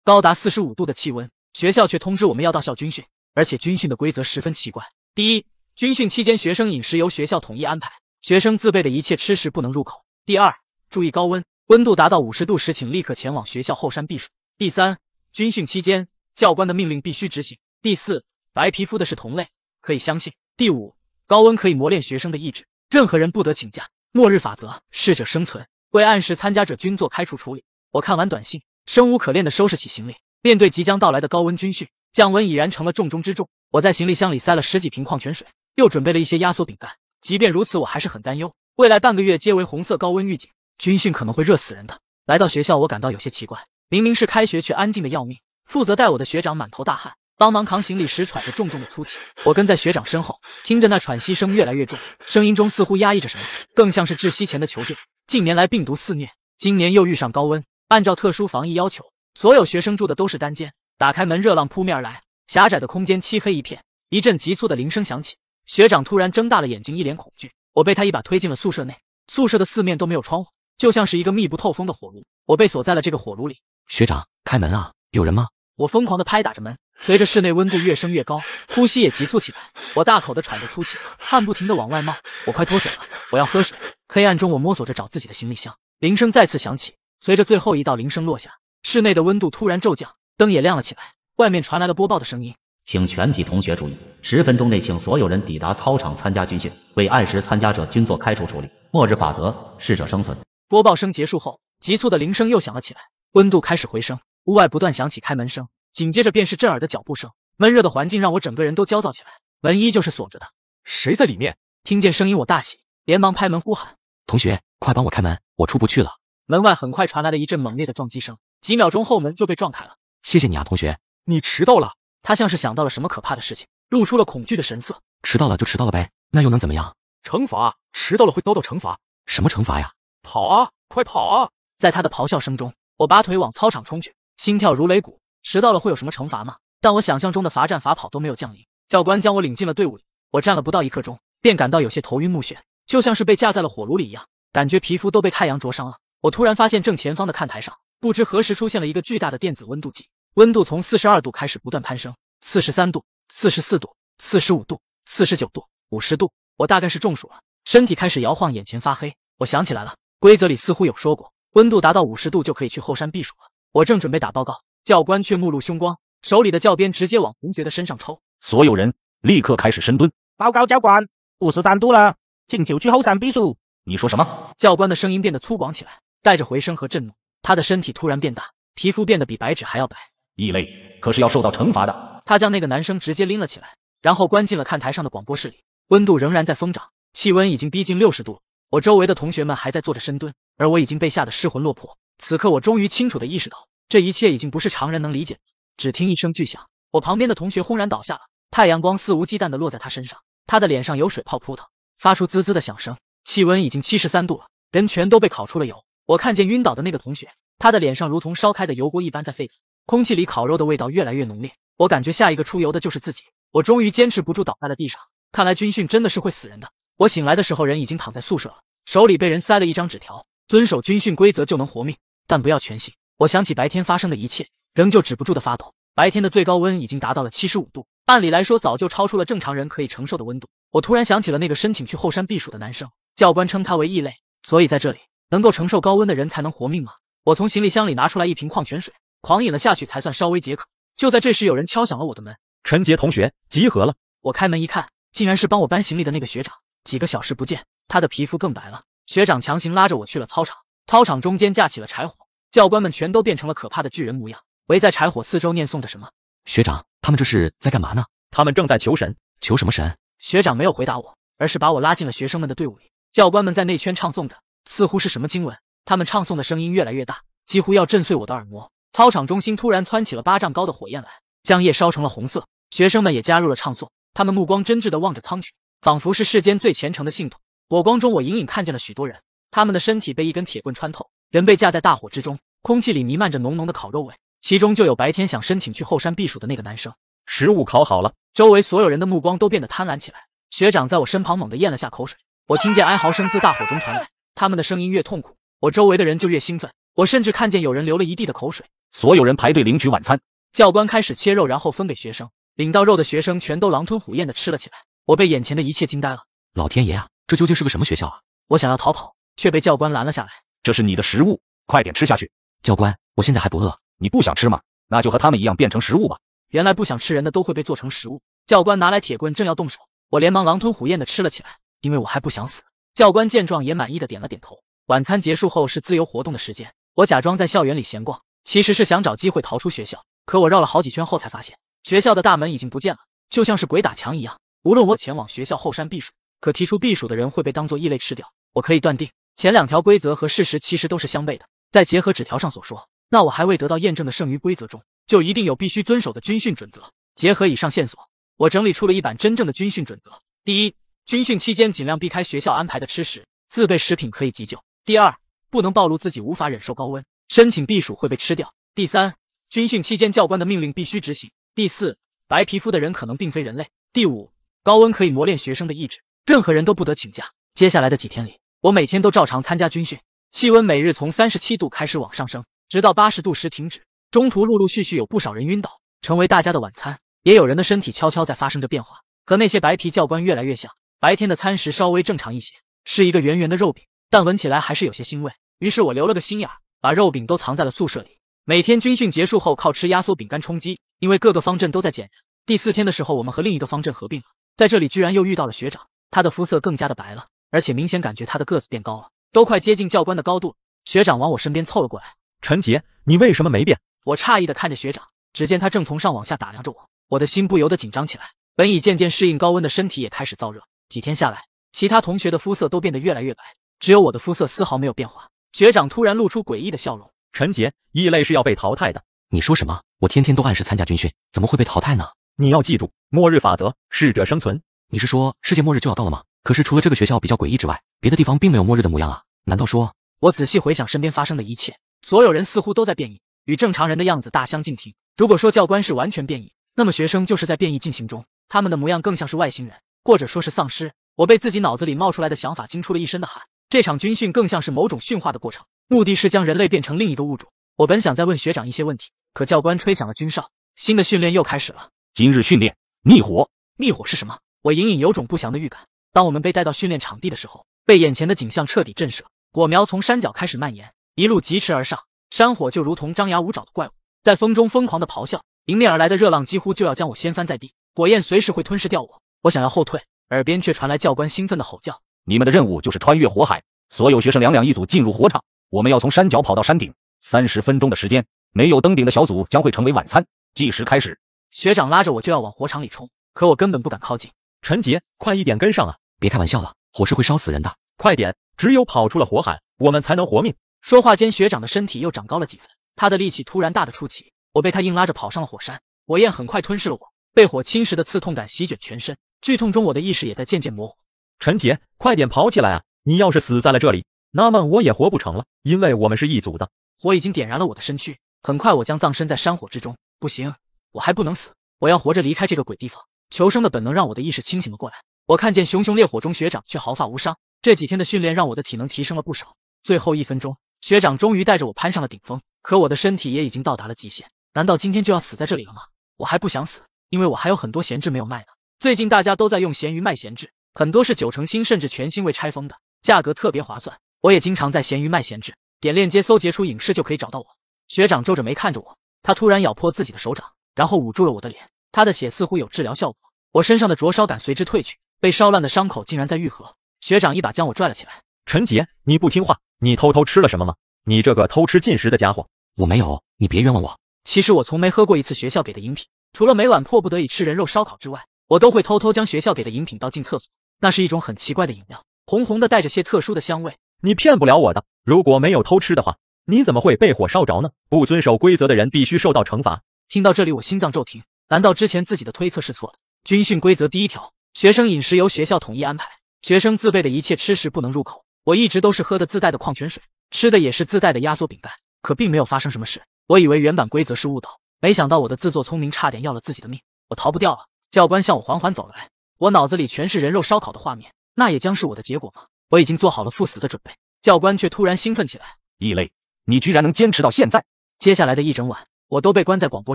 高达45度的气温，学校却通知我们要到校军训，而且军训的规则十分奇怪。第一，军训期间学生饮食由学校统一安排，学生自备的一切吃食不能入口。第二，注意高温，温度达到50度时请立刻前往学校后山避暑。第三，军训期间教官的命令必须执行。第四，白皮肤的是同类，可以相信。第五，高温可以磨练学生的意志，任何人不得请假。末日法则，适者生存，为按时参加者均做开除处理。我看完短信，生无可恋地收拾起行李，面对即将到来的高温军训，降温已然成了重中之重。我在行李箱里塞了10几瓶矿泉水，又准备了一些压缩饼干。即便如此，我还是很担忧，未来半个月皆为红色高温预警，军训可能会热死人的。来到学校，我感到有些奇怪，明明是开学，却安静的要命。负责带我的学长满头大汗，帮忙扛行李时喘着重重的粗气。我跟在学长身后，听着那喘息声越来越重，声音中似乎压抑着什么，更像是窒息前的求救。近年来病毒肆虐，今年又遇上高温，按照特殊防疫要求，所有学生住的都是单间。打开门，热浪扑面而来，狭窄的空间漆黑一片。一阵急促的铃声响起，学长突然睁大了眼睛，一脸恐惧。我被他一把推进了宿舍内，宿舍的四面都没有窗户，就像是一个密不透风的火炉。我被锁在了这个火炉里。学长，开门啊，有人吗？我疯狂地拍打着门，随着室内温度越升越高，呼吸也急促起来。我大口地喘着粗气，汗不停地往外冒。我快脱水了，我要喝水。黑暗中，我摸索着找自己的行李箱。铃声再次响起，随着最后一道铃声落下，室内的温度突然骤降，灯也亮了起来。外面传来了播报的声音：请全体同学注意，10分钟内请所有人抵达操场参加军训，为按时参加者均做开除处理。末日法则，适者生存。播报声结束后，急促的铃声又响了起来，温度开始回升，屋外不断响起开门声，紧接着便是震耳的脚步声。闷热的环境让我整个人都焦躁起来，门依旧是锁着的。谁在里面？听见声音我大喜，连忙拍门呼喊：同学，快帮我开门，我出不去了。门外很快传来了一阵猛烈的撞击声，几秒钟后门就被撞开了。谢谢你啊，同学。你迟到了。他像是想到了什么可怕的事情，露出了恐惧的神色。迟到了就迟到了呗，那又能怎么样？惩罚，迟到了会遭到惩罚。什么惩罚呀？跑啊，快跑啊！在他的咆哮声中，我拔腿往操场冲去，心跳如擂鼓。迟到了会有什么惩罚吗？但我想象中的罚站罚跑都没有降临。教官将我领进了队伍里，我站了不到1刻钟，便感到有些头晕目眩，就像是被架在了火炉里一样，感觉皮肤都被太阳灼伤了。我突然发现正前方的看台上，不知何时出现了一个巨大的电子温度计，温度从42度开始不断攀升，43度、44度、45度、49度、50度。我大概是中暑了，身体开始摇晃，眼前发黑。我想起来了，规则里似乎有说过，温度达到50度就可以去后山避暑了。我正准备打报告，教官却目露凶光，手里的教鞭直接往同学的身上抽。所有人立刻开始深蹲。报告教官，53度了，请求去后山避暑。你说什么？教官的声音变得粗犷起来，带着回声和震怒。他的身体突然变大，皮肤变得比白纸还要白。异类可是要受到惩罚的。他将那个男生直接拎了起来，然后关进了看台上的广播室里。温度仍然在疯涨，气温已经逼近60度了。我周围的同学们还在做着深蹲，而我已经被吓得失魂落魄。此刻我终于清楚地意识到，这一切已经不是常人能理解的。只听一声巨响，我旁边的同学轰然倒下了，太阳光肆无忌惮地落在他身上，他的脸上有水泡扑腾，发出滋滋的响声。气温已经73度了，人全都被烤出了油。我看见晕倒的那个同学，他的脸上如同烧开的油锅一般在沸腾，空气里烤肉的味道越来越浓烈。我感觉下一个出油的就是自己。我终于坚持不住倒在了地上。看来军训真的是会死人的。我醒来的时候，人已经躺在宿舍了，手里被人塞了一张纸条，遵守军训规则就能活命，但不要全信。我想起白天发生的一切，仍旧止不住的发抖。白天的最高温已经达到了75度，按理来说早就超出了正常人可以承受的温度。我突然想起了那个申请去后山避暑的男生，教官称他为异类，所以在这里能够承受高温的人才能活命吗？我从行李箱里拿出来一瓶矿泉水，狂饮了下去才算稍微解渴。就在这时，有人敲响了我的门。陈杰同学集合了。我开门一看，竟然是帮我搬行李的那个学长。几个小时不见，他的皮肤更白了。学长强行拉着我去了操场，操场中间架起了柴火，教官们全都变成了可怕的巨人模样，围在柴火四周念诵着什么。学长，他们这是在干嘛呢？他们正在求神。求什么神？学长没有回答我，而是把我拉进了学生们的队伍里。教官们在内圈唱诵着，似乎是什么经文。他们唱诵的声音越来越大，几乎要震碎我的耳膜。操场中心突然蹿起了8丈高的火焰来，将叶烧成了红色。学生们也加入了唱诵，他们目光真挚地望着苍穹，仿佛是世间最虔诚的信徒。火光中，我隐隐看见了许多人，他们的身体被一根铁棍穿透，人被架在大火之中，空气里弥漫着浓浓的烤肉味，其中就有白天想申请去后山避暑的那个男生。食物烤好了。周围所有人的目光都变得贪婪起来。学长在我身旁猛地咽了下口水，我听见哀嚎声自大火中传来，他们的声音越痛苦，我周围的人就越兴奋。我甚至看见有人流了一地的口水。所有人排队领取晚餐。教官开始切肉，然后分给学生。领到肉的学生全都狼吞虎咽地吃了起来。我被眼前的一切惊呆了。老天爷啊，这究竟是个什么学校啊？我想要逃跑，却被教官拦了下来。这是你的食物，快点吃下去。教官，我现在还不饿。你不想吃吗？那就和他们一样变成食物吧。原来不想吃人的都会被做成食物。教官拿来铁棍正要动手，我连忙狼吞虎咽地吃了起来，因为我还不想死。教官见状也满意的点了点头。晚餐结束后是自由活动的时间，我假装在校园里闲逛，其实是想找机会逃出学校。可我绕了好几圈后才发现，学校的大门已经不见了，就像是鬼打墙一样。无论我前往学校后山避暑，可提出避暑的人会被当作异类吃掉。我可以断定，前2条规则和事实其实都是相悖的。再结合纸条上所说，那我还未得到验证的剩余规则中，就一定有必须遵守的军训准则。结合以上线索，我整理出了一版真正的军训准则。第一，军训期间尽量避开学校安排的吃食，自备食品可以急救。第二，不能暴露自己无法忍受高温，申请避暑会被吃掉。第三，军训期间教官的命令必须执行。第四，白皮肤的人可能并非人类。第五，高温可以磨练学生的意志，任何人都不得请假。接下来的几天里，我每天都照常参加军训，气温每日从37度开始往上升，直到80度时停止。中途陆陆续续有不少人晕倒，成为大家的晚餐，也有人的身体悄悄在发生着变化，和那些白皮教官越来越像。白天的餐食稍微正常一些，是一个圆圆的肉饼，但闻起来还是有些腥味。于是我留了个心眼，把肉饼都藏在了宿舍里。每天军训结束后靠吃压缩饼干充饥，因为各个方阵都在减人。第4天的时候，我们和另一个方阵合并了，在这里居然又遇到了学长，他的肤色更加的白了，而且明显感觉他的个子变高了，都快接近教官的高度。学长往我身边凑了过来。陈杰，你为什么没变？我诧异的看着学长，只见他正从上往下打量着我，我的心不由得紧张起来。本已渐渐适应高温的身体也开始燥热。几天下来，其他同学的肤色都变得越来越白，只有我的肤色丝毫没有变化。学长突然露出诡异的笑容。陈杰，异类是要被淘汰的。你说什么？我天天都按时参加军训，怎么会被淘汰呢？你要记住，末日法则，适者生存。你是说世界末日就要到了吗？可是除了这个学校比较诡异之外，别的地方并没有末日的模样啊。难道说……我仔细回想身边发生的一切，所有人似乎都在变异，与正常人的样子大相径庭。如果说教官是完全变异，那么学生就是在变异进行中，他们的模样更像是外星人，或者说是丧尸。我被自己脑子里冒出来的想法惊出了一身的汗。这场军训更像是某种驯化的过程，目的是将人类变成另一个物种。我本想再问学长一些问题，可教官吹响了军哨，新的训练又开始了。今日训练逆火。逆火是什么？我隐隐有种不祥的预感。当我们被带到训练场地的时候，被眼前的景象彻底震慑。火苗从山脚开始蔓延，一路疾驰而上，山火就如同张牙舞爪的怪物，在风中疯狂的咆哮，迎面而来的热浪几乎就要将我掀翻在地，火焰随时会吞噬掉我。我想要后退，耳边却传来教官兴奋的吼叫：你们的任务就是穿越火海，所有学生2-2一组进入火场，我们要从山脚跑到山顶，30分钟的时间，没有登顶的小组将会成为晚餐。计时开始。学长拉着我就要往火场里冲，可我根本不敢靠近。陈杰，快一点跟上啊！别开玩笑了，火是会烧死人的。快点，只有跑出了火海，我们才能活命。说话间，学长的身体又长高了几分，他的力气突然大得出奇，我被他硬拉着跑上了火山。火焰很快吞噬了我，被火侵蚀的刺痛感席卷全身，剧痛中我的意识也在渐渐模糊。陈杰，快点跑起来啊！你要是死在了这里，那么我也活不成了，因为我们是一组的。火已经点燃了我的身躯，很快我将葬身在山火之中。不行，我还不能死，我要活着离开这个鬼地方。求生的本能让我的意识清醒了过来。我看见熊熊烈火中学长却毫发无伤，这几天的训练让我的体能提升了不少。最后1分钟，学长终于带着我攀上了顶峰，可我的身体也已经到达了极限。难道今天就要死在这里了吗？我还不想死，因为我还有很多闲置没有卖呢。最近大家都在用闲鱼卖闲置，很多是9成新甚至全新未拆封的，价格特别划算。我也经常在闲鱼卖闲置，点链接搜截出影视就可以找到我。学长皱着眉看着我，他突然咬破自己的手掌，然后捂住了我的脸，他的血似乎有治疗效果，我身上的灼烧感随之退去，被烧烂的伤口竟然在愈合。学长一把将我拽了起来。陈杰，你不听话，你偷偷吃了什么吗？你这个偷吃进食的家伙！我没有，你别冤枉我。其实我从没喝过一次学校给的饮品，除了每晚迫不得已吃人肉烧烤之外，我都会偷偷将学校给的饮品倒进厕所。那是一种很奇怪的饮料，红红的，带着些特殊的香味。你骗不了我的，如果没有偷吃的话，你怎么会被火烧着呢？不遵守规则的人必须受到惩罚。听到这里，我心脏骤停。难道之前自己的推测是错的？军训规则第1条，学生饮食由学校统一安排，学生自备的一切吃食不能入口。我一直都是喝的自带的矿泉水，吃的也是自带的压缩饼干，可并没有发生什么事。我以为原版规则是误导，没想到我的自作聪明差点要了自己的命。我逃不掉了。教官向我缓缓走来，我脑子里全是人肉烧烤的画面，那也将是我的结果吗？我已经做好了赴死的准备。教官却突然兴奋起来。异类，你居然能坚持到现在！接下来的一整晚，我都被关在广播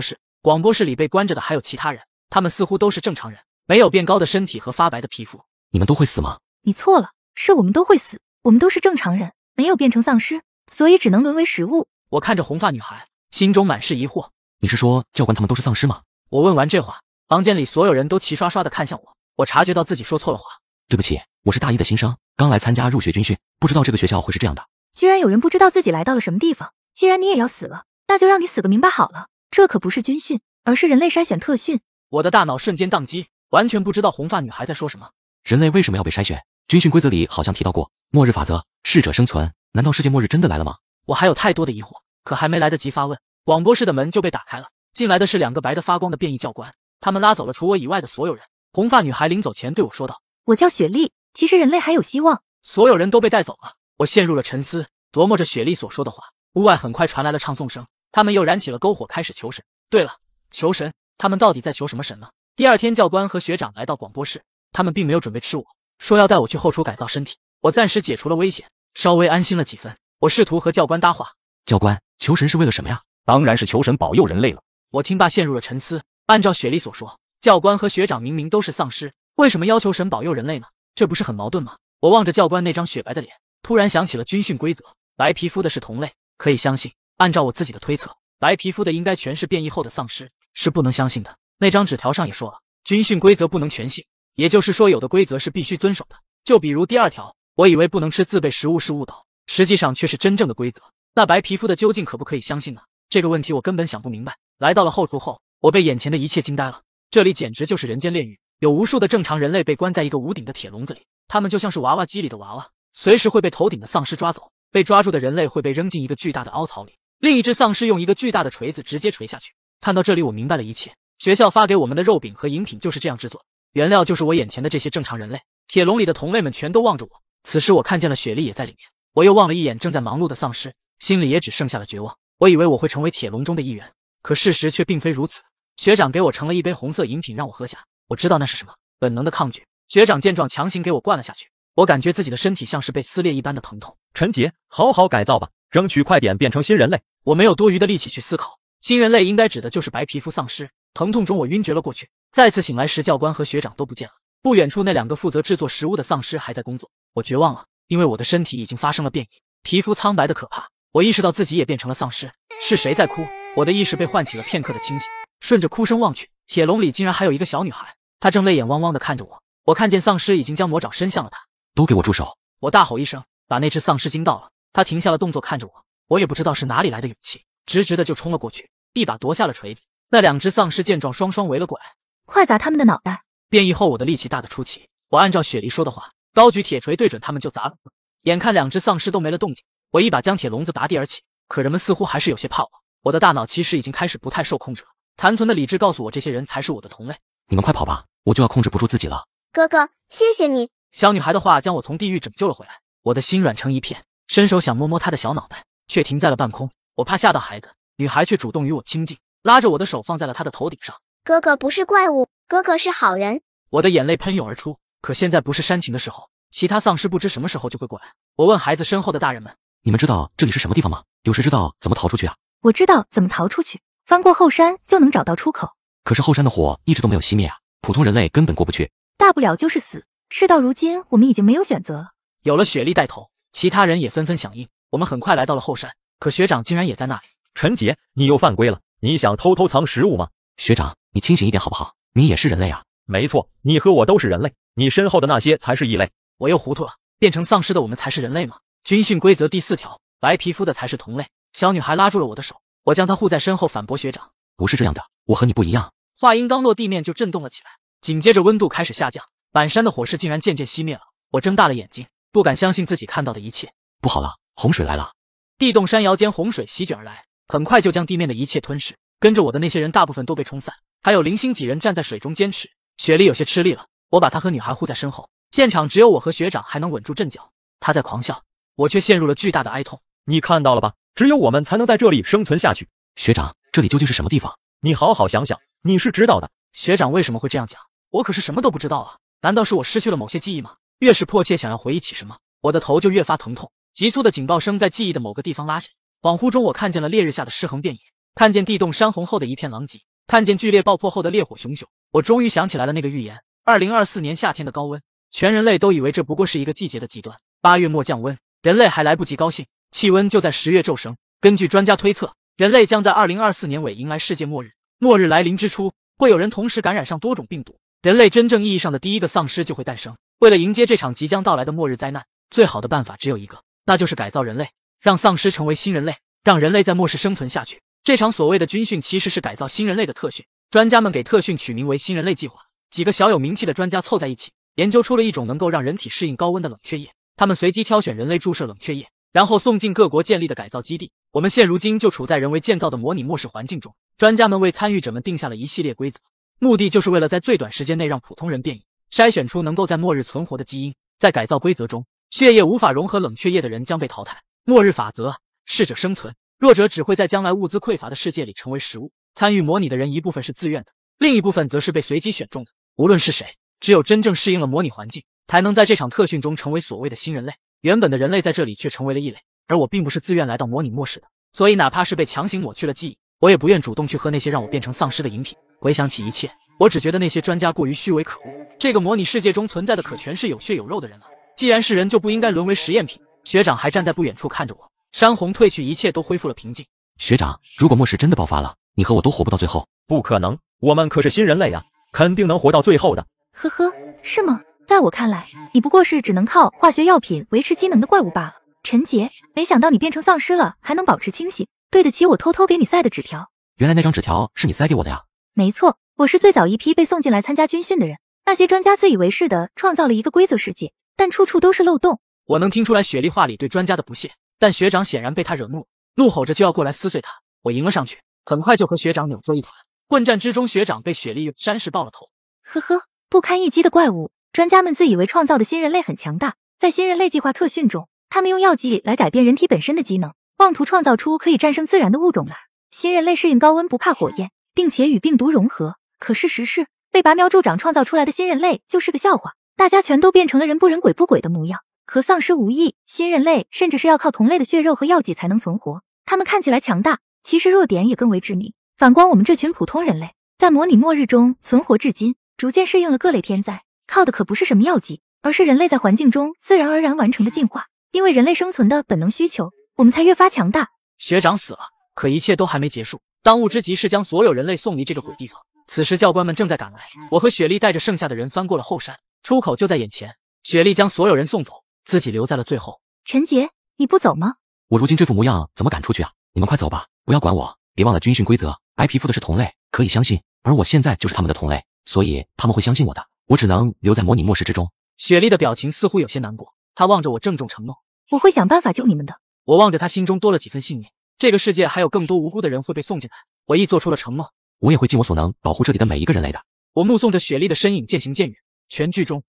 室。广播室里被关着的还有其他人，他们似乎都是正常人，没有变高的身体和发白的皮肤。你们都会死吗？你错了，是我们都会死，我们都是正常人，没有变成丧尸，所以只能沦为食物。我看着红发女孩，心中满是疑惑。你是说教官他们都是丧尸吗？我问完这话，房间里所有人都齐刷刷地看向我。我察觉到自己说错了话。对不起，我是大一的新生，刚来参加入学军训，不知道这个学校会是这样的。居然有人不知道自己来到了什么地方。既然你也要死了，那就让你死个明白好了。这可不是军训，而是人类筛选特训。我的大脑瞬间宕机，完全不知道红发女孩在说什么。人类为什么要被筛选？军训规则里好像提到过末日法则，适者生存。难道世界末日真的来了吗？我还有太多的疑惑，可还没来得及发问，广播室的门就被打开了。进来的是2个白得发光的变异教官，他们拉走了除我以外的所有人。红发女孩临走前对我说道：我叫雪莉，其实人类还有希望。所有人都被带走了。我陷入了沉思，琢磨着雪莉所说的话。屋外很快传来了唱诵声，他们又燃起了篝火，开始求神。对了，求神，他们到底在求什么神呢？第二天，教官和学长来到广播室，他们并没有准备吃我，说要带我去后厨改造身体。我暂时解除了危险，稍微安心了几分。我试图和教官搭话。教官，求神是为了什么呀？当然是求神保佑人类了。我听罢陷入了沉思。按照雪莉所说，教官和学长明明都是丧尸，为什么要求神保佑人类呢？这不是很矛盾吗？我望着教官那张雪白的脸，突然想起了军训规则，白皮肤的是同类，可以相信。按照我自己的推测，白皮肤的应该全是变异后的丧尸，是不能相信的。那张纸条上也说了，军训规则不能全信，也就是说有的规则是必须遵守的。就比如第2条，我以为不能吃自备食物是误导，实际上却是真正的规则。那白皮肤的究竟可不可以相信呢？这个问题我根本想不明白。来到了后厨后，我被眼前的一切惊呆了。这里简直就是人间炼狱，有无数的正常人类被关在一个无顶的铁笼子里，他们就像是娃娃机里的娃娃，随时会被头顶的丧尸抓走。被抓住的人类会被扔进一个巨大的凹槽里，另一只丧尸用一个巨大的锤子直接锤下去。看到这里，我明白了一切。学校发给我们的肉饼和饮品就是这样制作，原料就是我眼前的这些正常人类。铁笼里的同类们全都望着我，此时我看见了雪莉也在里面。我又望了一眼正在忙碌的丧尸，心里也只剩下了绝望。我以为我会成为铁笼中的一员，可事实却并非如此。学长给我盛了一杯红色饮品让我喝下，我知道那是什么，本能的抗拒。学长见状强行给我灌了下去，我感觉自己的身体像是被撕裂一般的疼痛。陈杰，好好改造吧，争取快点变成新人类。我没有多余的力气去思考，新人类应该指的就是白皮肤丧尸。疼痛中我晕厥了过去，再次醒来时教官和学长都不见了。不远处那2个负责制作食物的丧尸还在工作。我绝望了，因为我的身体已经发生了变异，皮肤苍白的可怕。我意识到自己也变成了丧尸。是谁在哭？我的意识被唤起了片刻的清醒，顺着哭声望去，铁笼里竟然还有一个小女孩，她正泪眼汪汪地看着我。我看见丧尸已经将魔爪伸向了她。都给我住手！我大吼一声，把那只丧尸惊到了。他停下了动作，看着我。我也不知道是哪里来的勇气，直直的就冲了过去，一把夺下了锤子。那2只丧尸见状，双双围了过来，快砸他们的脑袋！变异后我的力气大得出奇，我按照雪莉说的话，高举铁锤对准他们就砸了。眼看2只丧尸都没了动静，我一把将铁笼子拔地而起。可人们似乎还是有些怕我，我的大脑其实已经开始不太受控制了。残存的理智告诉我，这些人才是我的同类。你们快跑吧，我就要控制不住自己了。哥哥，谢谢你。小女孩的话将我从地狱拯救了回来，我的心软成一片，伸手想摸摸她的小脑袋，却停在了半空。我怕吓到孩子，女孩却主动与我亲近，拉着我的手放在了她的头顶上。哥哥不是怪物，哥哥是好人。我的眼泪喷涌而出，可现在不是煽情的时候，其他丧尸不知什么时候就会过来。我问孩子身后的大人们，你们知道这里是什么地方吗？有谁知道怎么逃出去啊？我知道怎么逃出去，翻过后山就能找到出口。可是后山的火一直都没有熄灭啊，普通人类根本过不去。大不了就是死，事到如今我们已经没有选择了。有了雪莉带头，其他人也纷纷响应。我们很快来到了后山，可学长竟然也在那里。陈杰，你又犯规了，你想偷藏食物吗？学长，你清醒一点好不好？你也是人类啊。没错，你和我都是人类，你身后的那些才是异类。我又糊涂了，变成丧尸的我们才是人类吗？军训规则第4条，白皮肤的才是同类。小女孩拉住了我的手，我将她护在身后，反驳学长，不是这样的，我和你不一样。话音刚落，地面就震动了起来，紧接着温度开始下降，满山的火势竟然渐渐熄灭了。我睁大了眼睛，不敢相信自己看到的一切。不好了，洪水来了！地动山摇间，洪水席卷而来，很快就将地面的一切吞噬。跟着我的那些人大部分都被冲散，还有零星几人站在水中坚持。雪莉有些吃力了，我把她和女孩护在身后，现场只有我和学长还能稳住阵脚。她在狂笑，我却陷入了巨大的哀痛。你看到了吧，只有我们才能在这里生存下去。学长，这里究竟是什么地方？你好好想想，你是知道的。学长为什么会这样讲？我可是什么都不知道啊！难道是我失去了某些记忆吗？越是迫切想要回忆起什么，我的头就越发疼痛。急促的警报声在记忆的某个地方拉响，恍惚中，我看见了烈日下的尸横遍野，看见地动山洪后的一片狼藉，看见剧烈爆破后的烈火熊熊。我终于想起来了那个预言：2024年夏天的高温，全人类都以为这不过是一个季节的极端。8月末降温，人类还来不及高兴，气温就在10月骤升。根据专家推测，人类将在2024年尾迎来世界末日。末日来临之初，会有人同时感染上多种病毒，人类真正意义上的第一个丧尸就会诞生。为了迎接这场即将到来的末日灾难，最好的办法只有一个，那就是改造人类，让丧尸成为新人类，让人类在末世生存下去。这场所谓的军训其实是改造新人类的特训，专家们给特训取名为新人类计划。几个小有名气的专家凑在一起，研究出了一种能够让人体适应高温的冷却液。他们随机挑选人类注射冷却液，然后送进各国建立的改造基地。我们现如今就处在人为建造的模拟末世环境中。专家们为参与者们定下了一系列规则，目的就是为了在最短时间内让普通人变异，筛选出能够在末日存活的基因。在改造规则中，血液无法融合冷却液的人将被淘汰。末日法则：适者生存，弱者只会在将来物资匮乏的世界里成为食物。参与模拟的人一部分是自愿的，另一部分则是被随机选中的。无论是谁，只有真正适应了模拟环境，才能在这场特训中成为所谓的新人类。原本的人类在这里却成为了异类，而我并不是自愿来到模拟末世的，所以哪怕是被强行抹去了记忆，我也不愿主动去喝那些让我变成丧尸的饮品。回想起一切，我只觉得那些专家过于虚伪可恶。这个模拟世界中存在的可全是有血有肉的人了，既然是人，就不应该沦为实验品。学长还站在不远处看着我。山洪退去，一切都恢复了平静。学长，如果末世真的爆发了，你和我都活不到最后。不可能，我们可是新人类呀，肯定能活到最后的。呵呵，是吗？在我看来，你不过是只能靠化学药品维持机能的怪物罢了。陈杰，没想到你变成丧尸了还能保持清醒，对得起我偷偷给你塞的纸条。原来那张纸条是你塞给我的呀？没错，我是最早一批被送进来参加军训的人。那些专家自以为是的创造了一个规则世界，但处处都是漏洞。我能听出来雪莉话里对专家的不屑，但学长显然被他惹怒，怒吼着就要过来撕碎他。我迎了上去，很快就和学长扭作一团。混战之中，学长被雪莉山石爆了头。呵呵，不堪一击的怪物。专家们自以为创造的新人类很强大，在新人类计划特训中，他们用药剂来改变人体本身的机能，妄图创造出可以战胜自然的物种来。新人类适应高温，不怕火焰，并且与病毒融合。可事实是，被拔苗助长创造出来的新人类就是个笑话，大家全都变成了人不人鬼不鬼的模样，和丧尸无异。新人类甚至是要靠同类的血肉和药剂才能存活，他们看起来强大，其实弱点也更为致命。反观我们这群普通人类，在模拟末日中存活至今，逐渐适应了各类天灾，靠的可不是什么药剂，而是人类在环境中自然而然完成的进化。因为人类生存的本能需求，我们才越发强大。学长死了，可一切都还没结束。当务之急是将所有人类送离这个鬼地方。此时教官们正在赶来，我和雪莉带着剩下的人翻过了后山，出口就在眼前。雪莉将所有人送走，自己留在了最后。陈杰，你不走吗？我如今这副模样怎么赶出去啊？你们快走吧，不要管我。别忘了军训规则，挨皮肤的是同类，可以相信，而我现在就是他们的同类，所以他们会相信我的。我只能留在模拟末世之中。雪莉的表情似乎有些难过，她望着我郑重承诺，我会想办法救你们的。我望着她，心中多了几分信念。这个世界还有更多无辜的人会被送进来，我亦做出了承诺。我也会尽我所能保护这里的每一个人类的。我目送着雪莉的身影渐行渐远。全剧中，